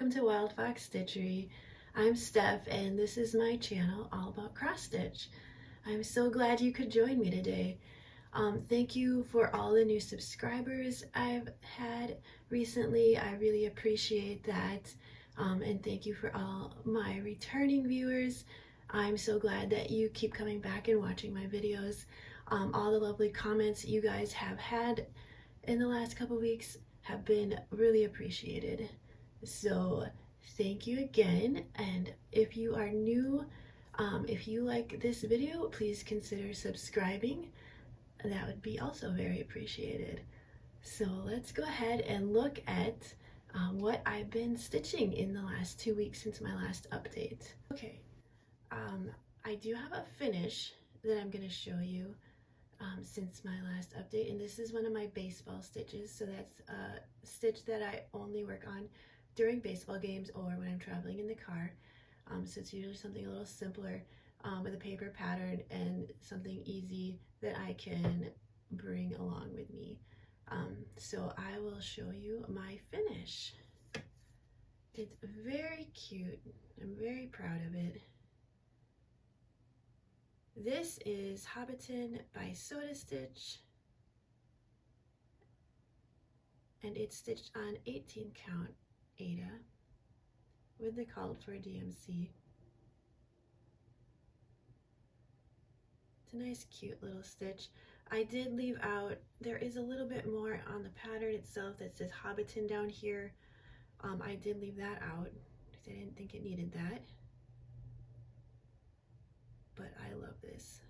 welcome to wildfoxstitchery. I'm Steph and this is my channel all about cross stitch. I'm so glad you could join me today. Thank you for all the new subscribers I've had recently. I really appreciate that. And thank you for all my returning viewers. I'm so glad that you keep coming back and watching my videos. All the lovely comments you guys have had in the last couple weeks have been really appreciated. So thank you again, and if you are new, if you like this video, please consider subscribing. That would be also very appreciated. So let's go ahead and look at what I've been stitching in the last 2 weeks since my last update. Okay, I do have a finish that I'm going to show you since my last update, and this is one of my baseball stitches. So that's a stitch that I only work on during baseball games or when I'm traveling in the car. So it's usually something a little simpler with a paper pattern and something easy that I can bring along with me. So I will show you my finish. It's very cute. I'm very proud of it. This is Hobbiton by SodaStitch, and it's stitched on 18 count Aida with the called for DMC. It's a nice cute little stitch. I did leave out, there is a little bit more on the pattern itself that says Hobbiton down here. I did leave that out because I didn't think it needed that. But I love this.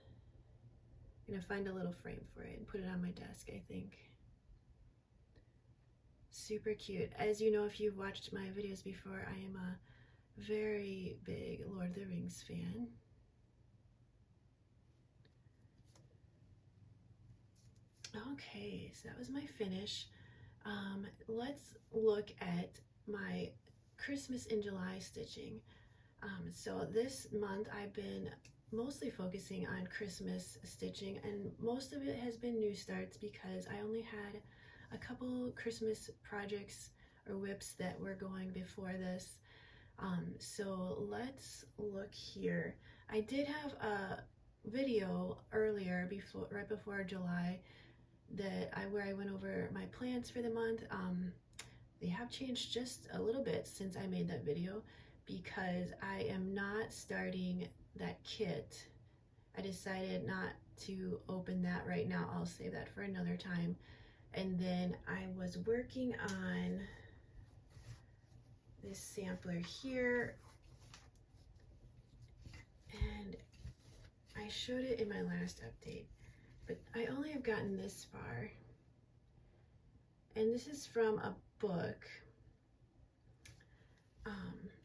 I'm gonna find a little frame for it and put it on my desk, I think. Super cute. As you know, if you've watched my videos before, I am a very big Lord of the Rings fan. Okay, so that was my finish. Let's look at my Christmas in July stitching. So this month I've been mostly focusing on Christmas stitching, and most of it has been new starts because I only had a couple Christmas projects or whips that were going before this. So let's look here. I did have a video earlier right before July where I went over my plans for the month. They have changed just a little bit since I made that video because I am not starting that kit. I decided not to open that right now. I'll save that for another time. And then I was working on this sampler here, and I showed it in my last update, but I only have gotten this far. And this is from a book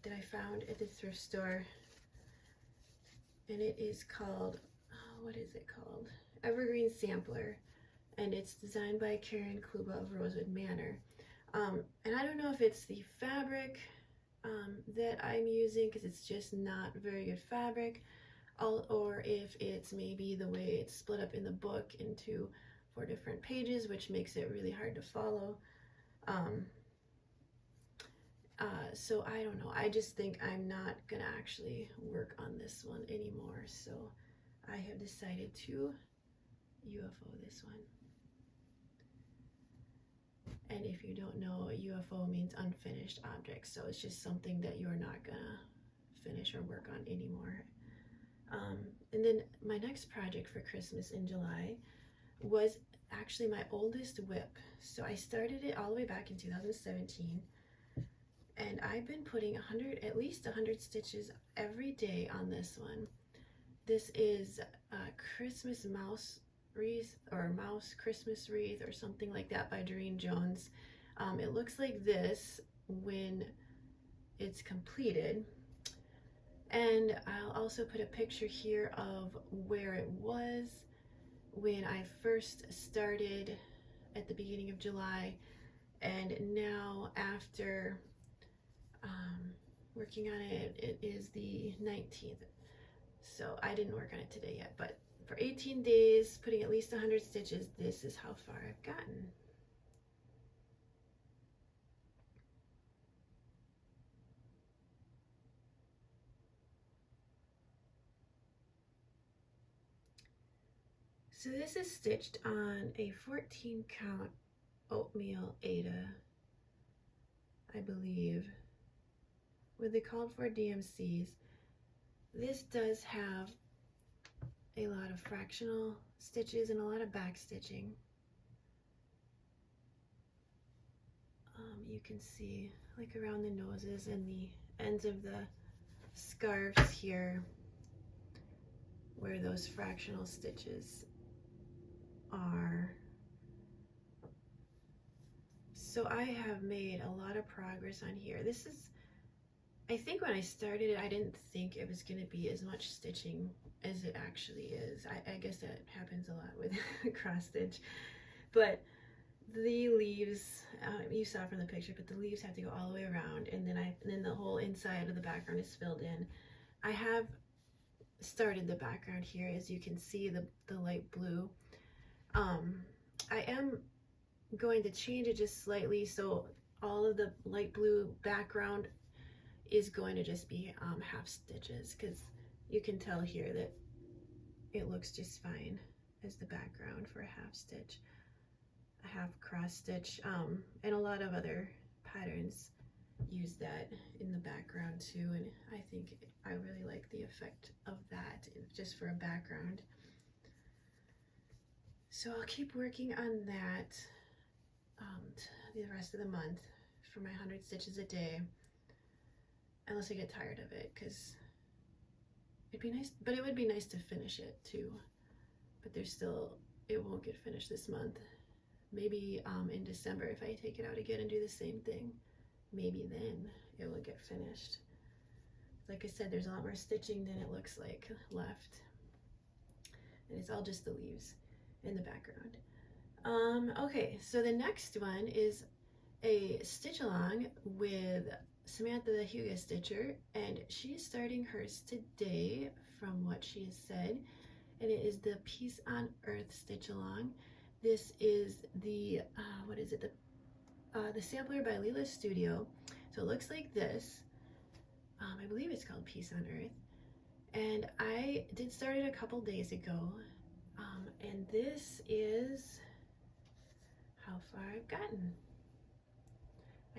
that I found at the thrift store, and it is called, what is it called? Evergreen Sampler, and it's designed by Carolyn of Rosewood Manor. And I don't know if it's the fabric that I'm using because it's just not very good fabric, or if it's maybe the way it's split up in the book into 4 different pages, which makes it really hard to follow. So I don't know. I just think I'm not gonna actually work on this one anymore. So I have decided to UFO this one. And if you don't know, UFO means unfinished object. So it's just something that you're not gonna finish or work on anymore. And then my next project for Christmas in July was actually my oldest whip. So I started it all the way back in 2017. And I've been putting at least 100 stitches every day on this one. This is a Christmas mouse wreath, or mouse Christmas wreath, or something like that by Durene Jones. It looks like this when it's completed. And I'll also put a picture here of where it was when I first started at the beginning of July, and now after working on it, it is the 19th. So I didn't work on it today yet, but for 18 days, putting at least 100 stitches, this is how far I've gotten. So this is stitched on a 14 count oatmeal Aida, I believe, with the called for DMCs. This does have a lot of fractional stitches and a lot of back stitching. You can see like around the noses and the ends of the scarves here where those fractional stitches are. So I have made a lot of progress on here. This is, I think when I started it, I didn't think it was going to be as much stitching as it actually is. I guess that happens a lot with cross stitch, but the leaves, you saw from the picture, but the leaves have to go all the way around, and then the whole inside of the background is filled in. I have started the background here, as you can see, the light blue. I am going to change it just slightly, so all of the light blue background is going to just be half stitches, because you can tell here that it looks just fine as the background for a half stitch, a half cross stitch, and a lot of other patterns use that in the background too, and I think I really like the effect of that just for a background. So I'll keep working on that the rest of the month for my 100 stitches a day, unless I get tired of it, because it'd be nice, but it would be nice to finish it too. But there's still, it won't get finished this month. Maybe in December, if I take it out again and do the same thing, maybe then it will get finished. Like I said, there's a lot more stitching than it looks like left, and it's all just the leaves in the background. Okay, so the next one is a stitch along with Samantha the Huga Stitcher, and she's starting hers today from what she has said, and it is the Peace on Earth stitch along. This is the what is it, the Stampler by Lila Studio. So it looks like this. I believe it's called Peace on Earth, and I did start it a couple days ago, and this is how far I've gotten.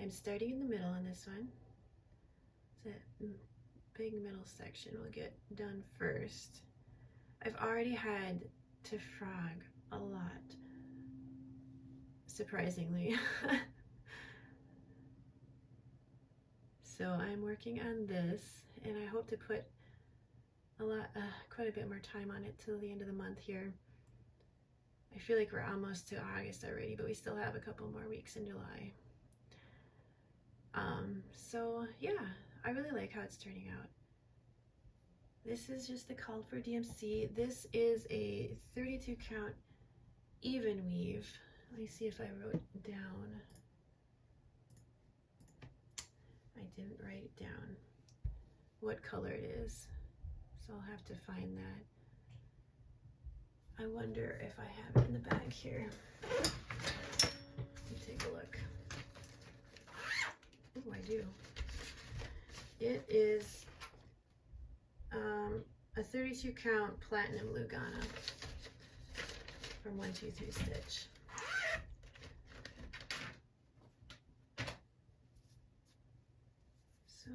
I'm starting in the middle on this one. That big middle section will get done first. I've already had to frog a lot, surprisingly. So I'm working on this, and I hope to put quite a bit more time on it till the end of the month here. I feel like we're almost to August already, but we still have a couple more weeks in July. So yeah, I really like how it's turning out. This is just the called for DMC. This is a 32 count even weave. Let me see if I wrote it down. I didn't write it down what color it is, so I'll have to find that. I wonder if I have it in the bag here. Let me take a look. Oh, I do. It is a 32 count platinum Lugana from 123 Stitch. So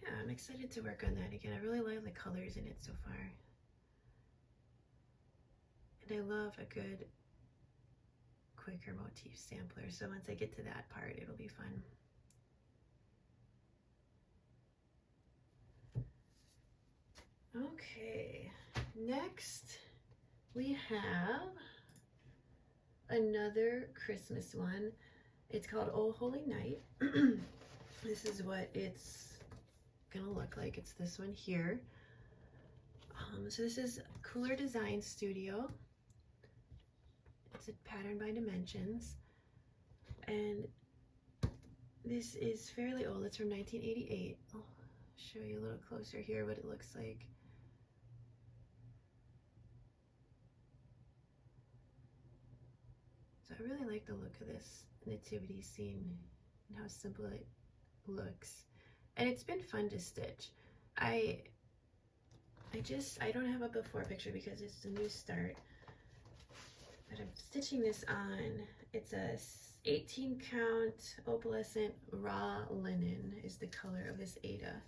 yeah, I'm excited to work on that again. I really like the colors in it so far. And I love a good quicker motif sampler, so once I get to that part, it'll be fun. Okay, next we have another Christmas one. It's called Oh Holy Night. This is what it's gonna look like. It's this one here. So this is Kooler Design Studio. It's a pattern by Dimensions, and this is fairly old. It's from 1988. I'll show you a little closer here what it looks like. So I really like the look of this nativity scene and how simple it looks, and it's been fun to stitch. I don't have a before picture because it's a new start, But I'm stitching this on. It's a 18 count opalescent raw linen is the color of this Ada.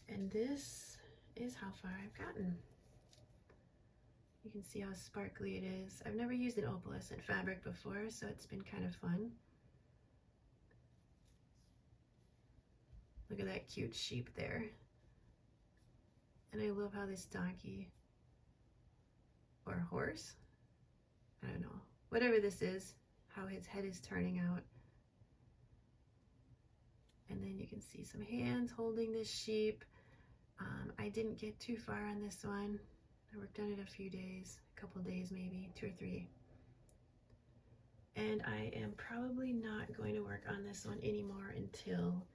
And this is how far I've gotten. You can see how sparkly it is. I've never used an opalescent fabric before, so it's been kind of fun. Look at that cute sheep there. And I love how this donkey, or horse, I don't know, whatever this is, how his head is turning out. And then you can see some hands holding this sheep. I didn't get too far on this one. I worked on it a few days, a couple days maybe, 2 or 3. And I am probably not going to work on this one anymore until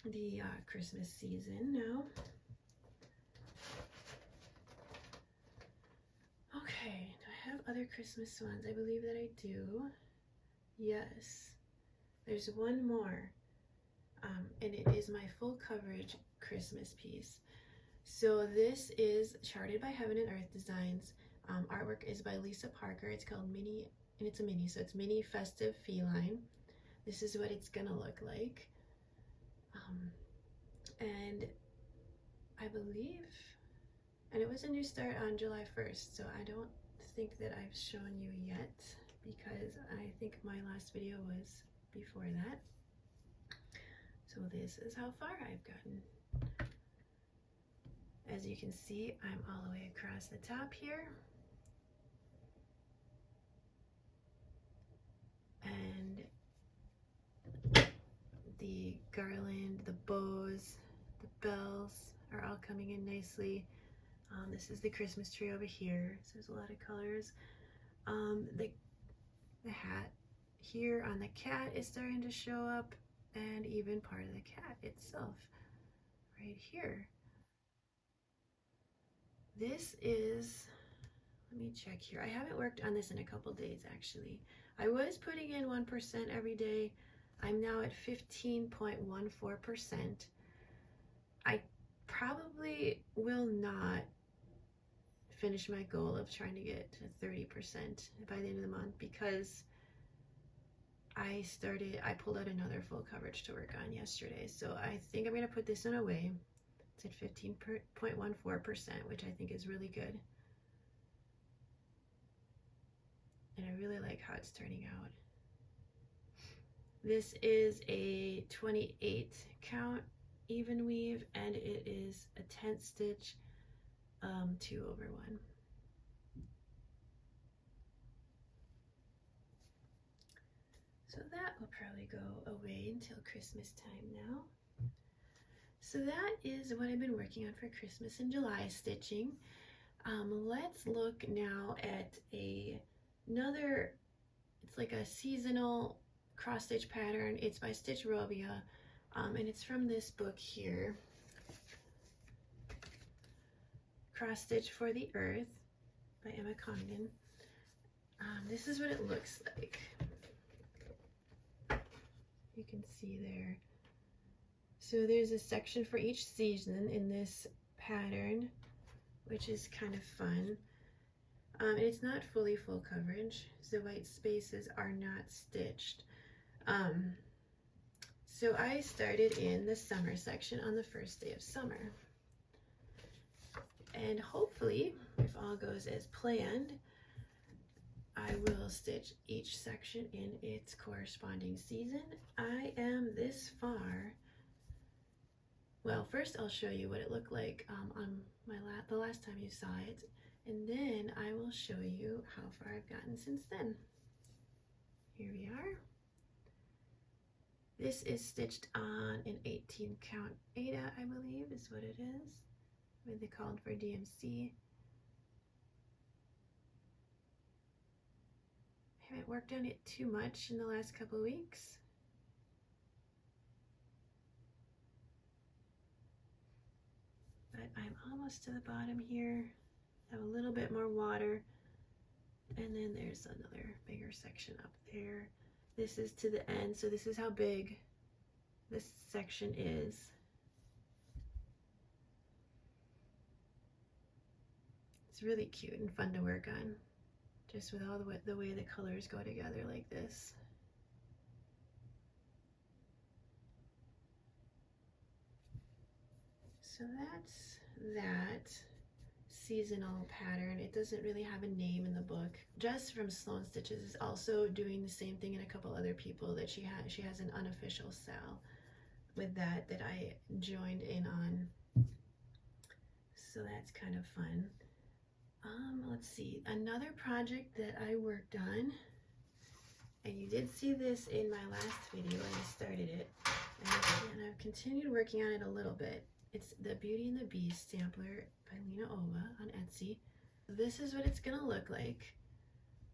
the Christmas season now. Okay, do I have other Christmas ones? I believe that I do. Yes, there's one more, and it is my full coverage Christmas piece. So this is Charted by Heaven and Earth Designs. Artwork is by Lisa Parker. It's called Mini, and it's a mini, so it's Mini Festive Feline. This is what it's gonna look like. And I believe, and it was a new start on July 1st, so I don't think that I've shown you yet, because I think my last video was before that. So this is how far I've gotten. As you can see, I'm all the way across the top here. And the garland, the bows, the bells are all coming in nicely. This is the Christmas tree over here, so there's a lot of colors. The hat here on the cat is starting to show up, and even part of the cat itself right here. This is, let me check here. I haven't worked on this in a couple days actually. I was putting in 1% every day. I'm now at 15.14%. I probably will not finish my goal of trying to get to 30% by the end of the month, because I pulled out another full coverage to work on yesterday. So I think I'm gonna put this one away. It's at 15.14%, which I think is really good. And I really like how it's turning out. This is a 28 count even weave, and it is a 10th stitch, 2/1. So that will probably go away until Christmas time now. So that is what I've been working on for Christmas and July stitching. Let's look now at another, it's like a seasonal cross stitch pattern. It's by Stitchrovia, and it's from this book here, Cross Stitch for the Earth by Emma Congdon. This is what it looks like. You can see there. So there's a section for each season in this pattern, which is kind of fun. And it's not fully full coverage, so the white spaces are not stitched. So I started in the summer section on the first day of summer. And hopefully, if all goes as planned, I will stitch each section in its corresponding season. I am this far. Well, first I'll show you what it looked like on the last time you saw it, and then I will show you how far I've gotten since then. Here we are. This is stitched on an 18 count Ada, I believe is what it is, what they called for DMC. I haven't worked on it too much in the last couple weeks. But I'm almost to the bottom here. I have a little bit more water, and then there's another bigger section up there. This is to the end, so this is how big this section is. It's really cute and fun to work on. just with all the way the colors go together like this. So that's that seasonal pattern. It doesn't really have a name in the book. Jess from Sloan Stitches is also doing the same thing, and a couple other people that she has an unofficial sale with that I joined in on. So that's kind of fun. Let's see, another project that I worked on, and you did see this in my last video when I started it, and I've continued working on it a little bit. It's the Beauty and the Beast Stampler by LinaOva on Etsy. This is what it's gonna look like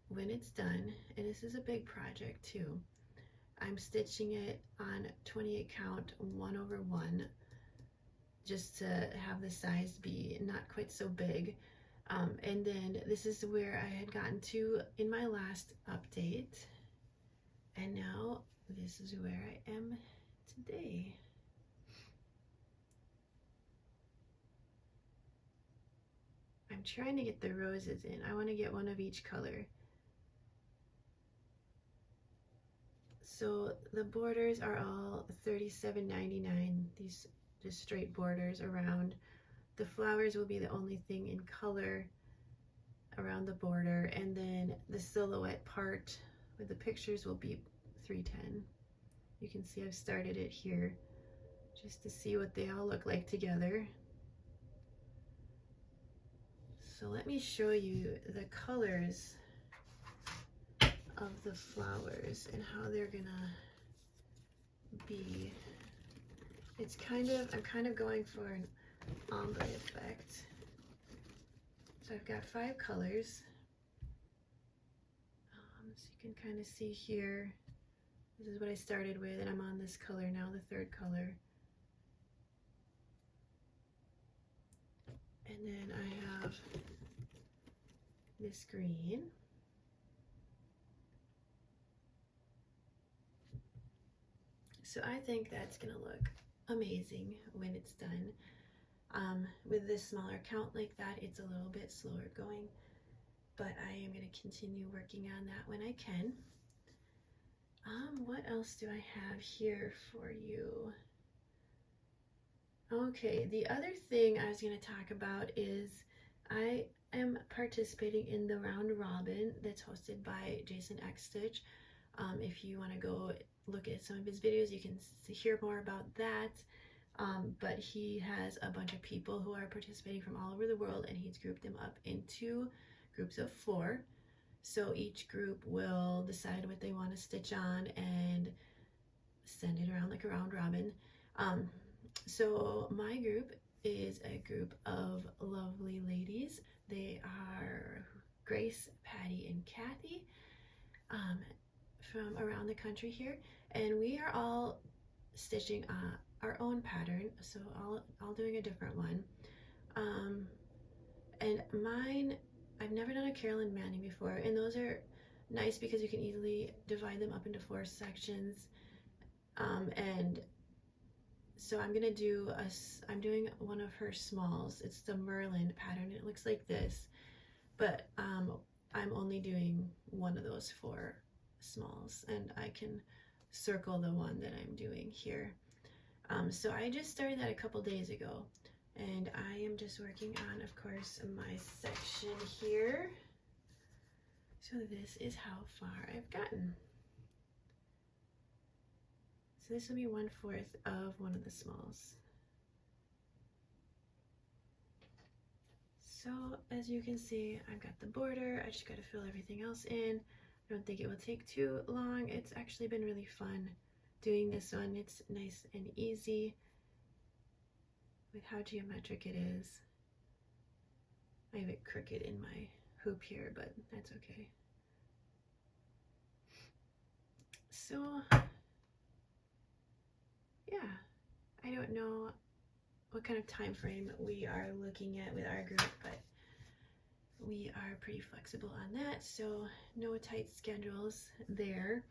when it's done, and this is a big project too. I'm stitching it on 28 count 1/1 just to have the size be not quite so big. And then this is where I had gotten to in my last update, and now this is where I am today. I'm trying to get the roses in. I want to get one of each color. So the borders are all $37.99. These just straight borders around. The flowers will be the only thing in color around the border, and then the silhouette part with the pictures will be $3.10. You can see I've started it here just to see what they all look like together. So let me show you the colors of the flowers and how they're gonna be. It's I'm kind of going for an ombre effect. So I've got 5 colors. So you can kind of see here, this is what I started with, and I'm on this color now, the 3rd color. And then I have this green. So I think that's gonna look amazing when it's done. With this smaller count like that, it's a little bit slower going, but I am going to continue working on that when I can. What else do I have here for you? Okay, the other thing I was going to talk about is I am participating in the round robin that's hosted by JasonXstitch. If you want to go look at some of his videos, you can hear more about that. But he has a bunch of people who are participating from all over the world, and he's grouped them up into groups of 4. So each group will decide what they want to stitch on and send it around like a round robin. So my group is a group of lovely ladies. They are Grace, Patty, and Kathy from around the country here, and we are all stitching our own pattern, so all doing a different one. And mine, I've never done a Carolyn Manning before, and those are nice because you can easily divide them up into 4 sections. And so I'm doing one of her smalls. It's the Merlin pattern. It looks like this, but I'm only doing one of those 4 smalls, and I can circle the one that I'm doing here. So I just started that a couple days ago, and I am just working on, of course, my section here. So this is how far I've gotten. So this will be 1/4 of one of the smalls. So as you can see, I've got the border. I just got to fill everything else in. I don't think it will take too long. It's actually been really fun doing this one. It's nice and easy with how geometric it is. I have it crooked in my hoop here, but that's okay. So yeah, I don't know what kind of time frame we are looking at with our group, but we are pretty flexible on that, so no tight schedules there.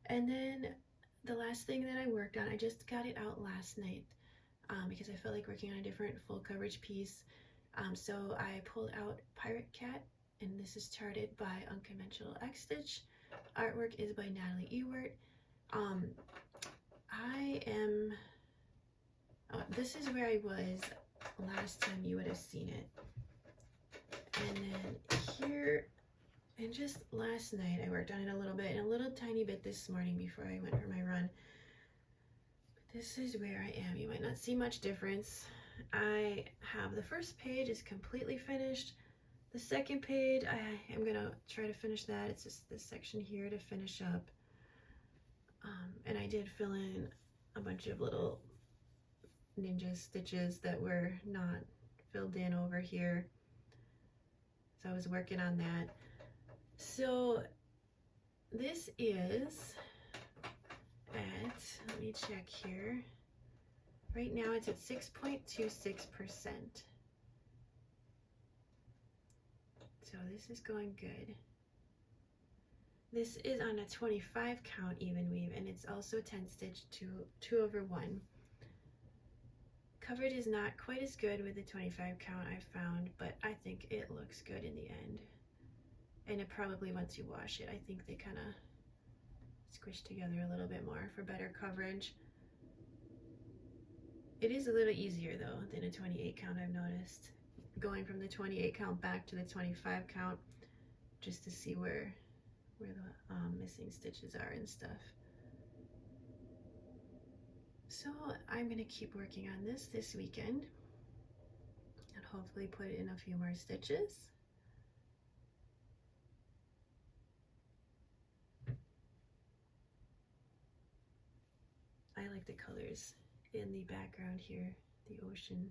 And then the last thing that I worked on, I just got it out last night because I felt like working on a different full coverage piece, So I pulled out Pirate Cat, and this is charted by UnconventionalXstitch. Artwork is by Natalie Ewert. This is where I was last time you would have seen it. And then here, and just last night I worked on it a little bit, and a little tiny bit this morning before I went for my run. But this is where I am. You might not see much difference. I have the first page is completely finished. The second page, I am gonna try to finish that. It's just this section here to finish up. And I did fill in a bunch of little ninja stitches that were not filled in over here. So I was working on that. So this is at, let me check here. Right now it's at 6.26%. So this is going good. This is on a 25 count even weave, and it's also 10 stitch 2/1. Coverage is not quite as good with the 25 count I found, but I think it looks good in the end. And it probably, once you wash it, I think they kind of squish together a little bit more for better coverage. It is a little easier though than a 28 count, I've noticed. Going from the 28 count back to the 25 count just to see where the missing stitches are and stuff. So I'm gonna keep working on this weekend and hopefully put in a few more stitches. I like the colors in the background here, the ocean.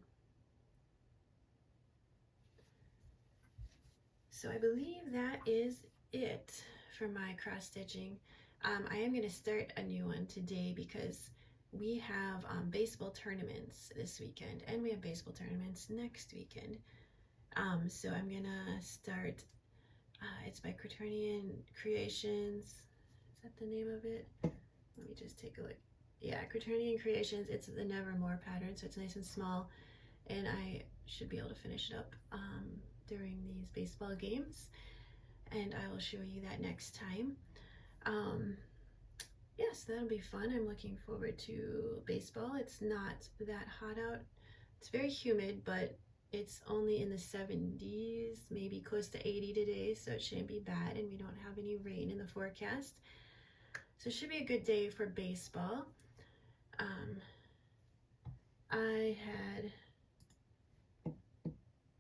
So I believe that is it for my cross stitching. I am going to start a new one today because we have baseball tournaments this weekend, and we have baseball tournaments next weekend. So I'm gonna start, it's by Quaternion Creations. Is that the name of it? Let me just take a look. Yeah, Quaternion Creations. It's the Nevermore pattern, so it's nice and small, and I should be able to finish it up during these baseball games, and I will show you that next time. Yes, that'll be fun. I'm looking forward to baseball. It's not that hot out. It's very humid, but it's only in the 70s, maybe close to 80 today, so it shouldn't be bad, and we don't have any rain in the forecast. So it should be a good day for baseball.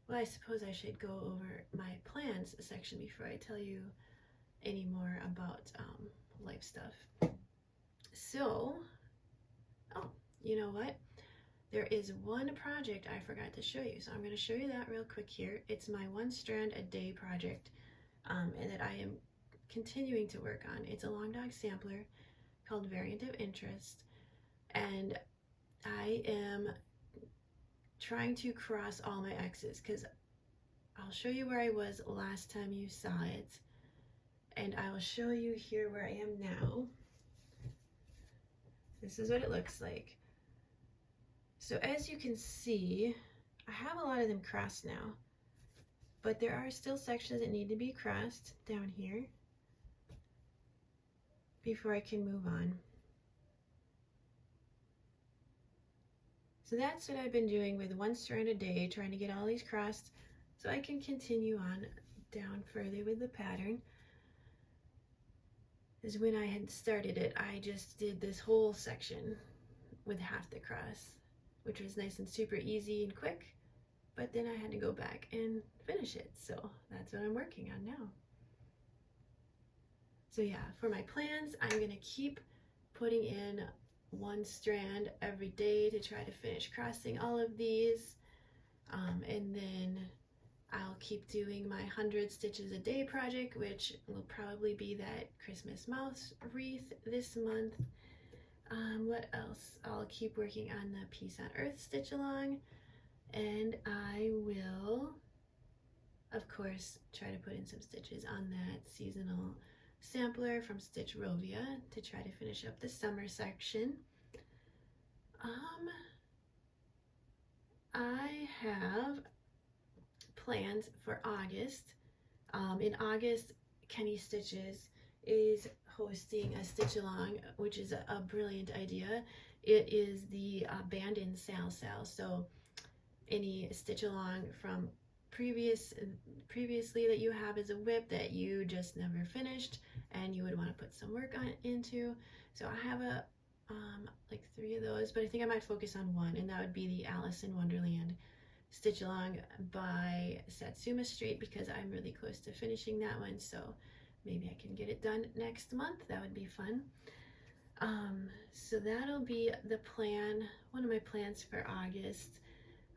Well, I suppose I should go over my plans section before I tell you any more about life stuff. So, oh, you know what? There is one project I forgot to show you, so I'm going to show you that real quick here. It's my 1 strand a day project, and that I am continuing to work on. It's a long dog sampler called Variant of Interest, and I am trying to cross all my X's because I'll show you where I was last time you saw it, and I will show you here where I am now. This is what it looks like. So as you can see, I have a lot of them crossed now, but there are still sections that need to be crossed down here before I can move on. So that's what I've been doing with 1 strand a day, trying to get all these crossed so I can continue on down further with the pattern. Is when I had started it, I just did this whole section with half the cross, which was nice and super easy and quick, but then I had to go back and finish it. So that's what I'm working on now. So yeah, for my plans, I'm gonna keep putting in 1 strand every day to try to finish crossing all of these, and then I'll keep doing my 100 stitches a day project, which will probably be that Christmas mouse wreath this month. What else? I'll keep working on the Peace on Earth stitch along, and I will, of course, try to put in some stitches on that seasonal sampler from Stitchrovia to try to finish up the summer section. I have plans for August. In August, Kenny Stitches is hosting a stitch along, which is a brilliant idea. It is the abandoned sale. So any stitch along from previously that you have as a whip that you just never finished and you would want to put some work into. So I have like 3 of those, but I think I might focus on one, and that would be the Alice in Wonderland stitch along by Satsuma Street, because I'm really close to finishing that one, so maybe I can get it done next month. That would be fun. So that'll be the plan, one of my plans for August.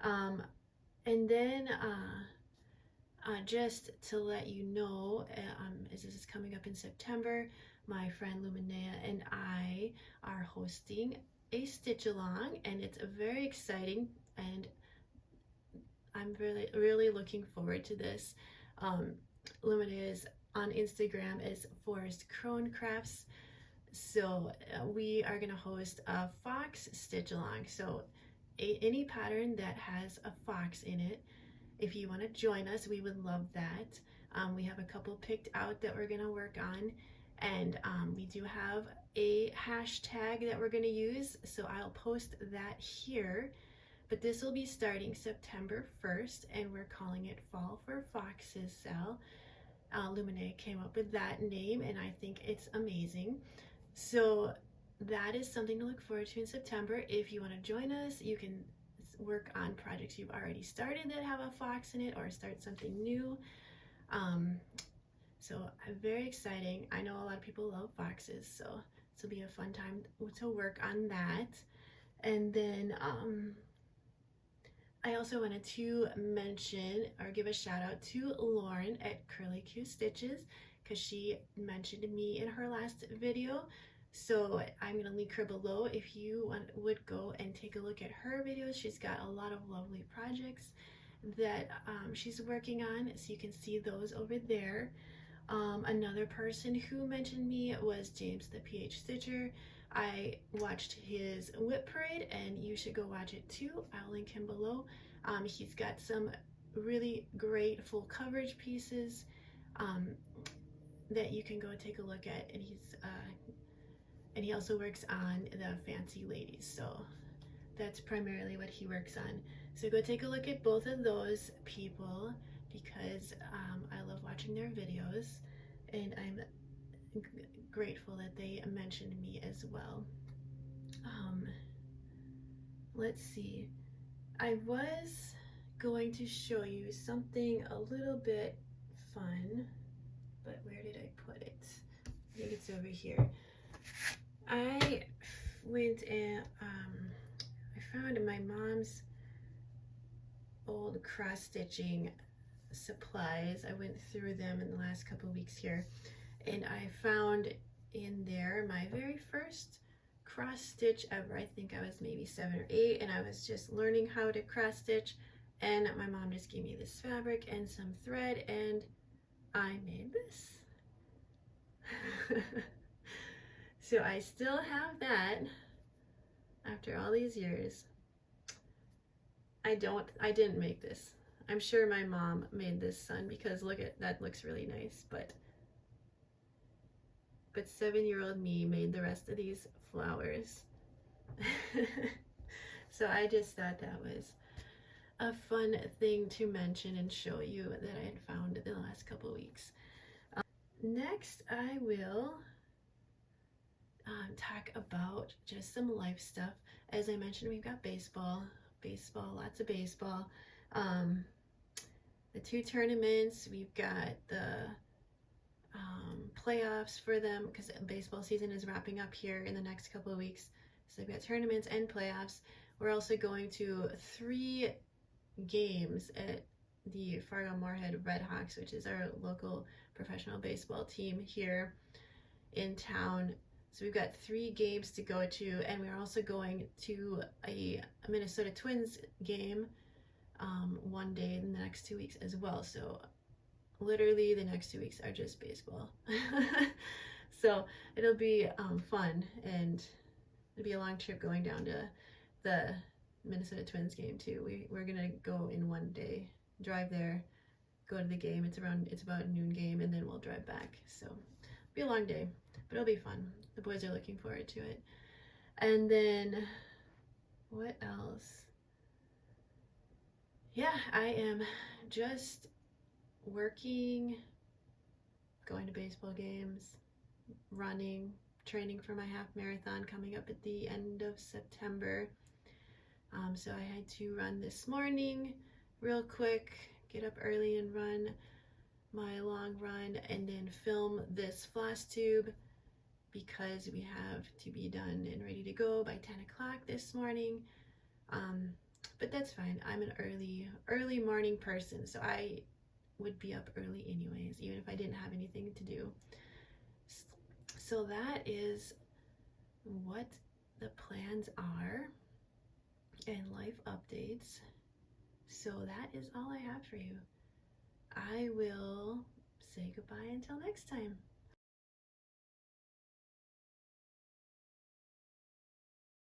And then just to let you know, as this is coming up in September, my friend Luminea and I are hosting a stitch along, and it's very exciting, and I'm really looking forward to this. Luminea is on Instagram as forestcronecrafts. So we are going to host a fox stitch along. So any pattern that has a fox in it, if you want to join us, we would love that. We have a couple picked out that we're going to work on, and we do have a hashtag that we're going to use, so I'll post that here. But this will be starting September 1st, and we're calling it Fall for Foxes Sale. Luminea came up with that name, and I think it's amazing. So that is something to look forward to in September. If you want to join us, you can work on projects you've already started that have a fox in it, or start something new. So very exciting. I know a lot of people love foxes, so this will be a fun time to work on that. And then I also wanted to mention or give a shout out to Lauren at Curly Q Stitches, because she mentioned me in her last video. So I'm going to link her below if you would go and take a look at her videos. She's got a lot of lovely projects that she's working on, so you can see those over there. Another person who mentioned me was James the PH Stitcher. I watched his whip parade, and you should go watch it too. I'll link him below. He's got some really great full coverage pieces that you can go take a look at, and he also works on the fancy ladies, so that's primarily what he works on. So go take a look at both of those people, because I love watching their videos, and I'm grateful that they mentioned me as well. Let's see, I was going to show you something a little bit fun, but where did I put it? I think it's over here. I went and I found my mom's old cross-stitching supplies. I went through them in the last couple of weeks here, and I found in there my very first cross stitch ever. I think I was maybe 7 or 8, and I was just learning how to cross stitch, and my mom just gave me this fabric and some thread, and I made this. So I still have that after all these years. I didn't make this. I'm sure my mom made this son, because look at that, looks really nice, but 7-year-old me made the rest of these flowers. So I just thought that was a fun thing to mention and show you that I had found in the last couple of weeks. Next, I will talk about just some life stuff. As I mentioned, we've got baseball, lots of baseball. The 2 tournaments, we've got the playoffs for them, because baseball season is wrapping up here in the next couple of weeks. So they've got tournaments and playoffs. We're also going to 3 games at the Fargo Moorhead Redhawks, which is our local professional baseball team here in town. So we've got 3 games to go to, and we're also going to a Minnesota Twins game one day in the next 2 weeks as well. So literally the next 2 weeks are just baseball. So it'll be fun, and it'll be a long trip going down to the Minnesota Twins game too. We're gonna go in one day, drive there, go to the game. It's about noon game, and then we'll drive back. So it'll be a long day, but it'll be fun. The boys are looking forward to it. And then what else? Yeah, I am just working, going to baseball games, running, training for my half marathon coming up at the end of September. So I had to run this morning real quick, get up early and run my long run, and then film this floss tube because we have to be done and ready to go by 10 o'clock this morning. But that's fine. I'm an early morning person, so I would be up early anyways, even if I didn't have anything to do. So that is what the plans are and life updates. So that is all I have for you. I will say goodbye until next time.